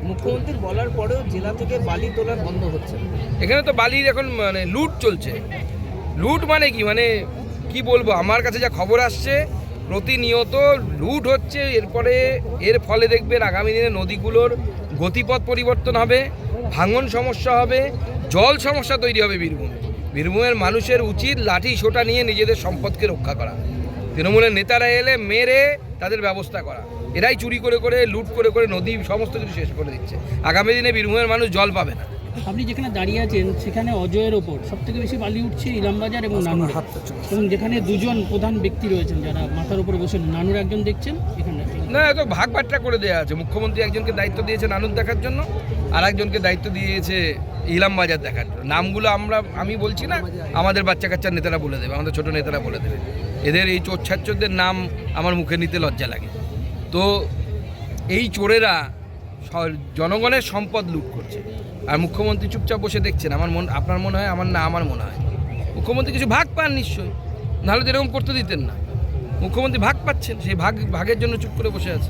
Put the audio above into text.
মুখ্যমন্ত্রীর বলার পরেও জেলা থেকে বালি তোলা বন্ধ হচ্ছে। এখানে তো বালির এখন মানে লুট চলছে। লুট মানে কি, মানে কি বলবো, আমার কাছে যা খবর আসছে প্রতিনিয়ত লুট হচ্ছে। এর ফলে দেখবেন আগামী দিনে নদীগুলোর গতিপথ পরিবর্তন হবে, ভাঙন সমস্যা হবে, জল সমস্যা তৈরি হবে। বীরভূমের মানুষের উচিত লাঠি সোটা নিয়ে নিজেদের সম্পদকে রক্ষা করা। তৃণমূলের নেতারা এলে মেরে তাদের ব্যবস্থা করা। এরাই চুরি করে করে লুট করে করে নদী সমস্ত কিছু শেষ করে দিচ্ছে। আগামী দিনে বীরভূমের মানুষ জল পাবে না। আপনি যেখানে দাঁড়িয়ে আছেন সেখানে অজয়ের ওপর সবথেকে বেশি বালি উঠছে ইলামবাজার এবং নানুর, এবং যেখানে দুজন প্রধান ব্যক্তি রয়েছেন যারা মাথার উপরে বসে, নানুর একজন দেখছেন, এখানে না, এত ভাগ বাট্টা করে দেওয়া আছে। মুখ্যমন্ত্রী একজনকে দায়িত্ব দিয়েছে নানুর দেখার জন্য, আর একজনকে দায়িত্ব দিয়েছে ইলামবাজার দেখার জন্য। নামগুলো আমি বলছি না, আমাদের বাচ্চা কাচ্চার নেতারা বলে দেবে, আমাদের ছোট নেতারা বলে দেবে। এদের এই চোর ছাচ্চরদের নাম আমার মুখে নিতে লজ্জা লাগে। তো এই চোরেরা জনগণের সম্পদ লুট করছে, আর মুখ্যমন্ত্রী চুপচাপ বসে দেখছেন। আপনার মনে হয়, আমার মনে হয় মুখ্যমন্ত্রী কিছু ভাগ পান নিশ্চয়ই, নাহলে তো এরকম করতে দিতেন না। মুখ্যমন্ত্রী ভাগ পাচ্ছেন, সেই ভাগের জন্য চুপ করে বসে আছে।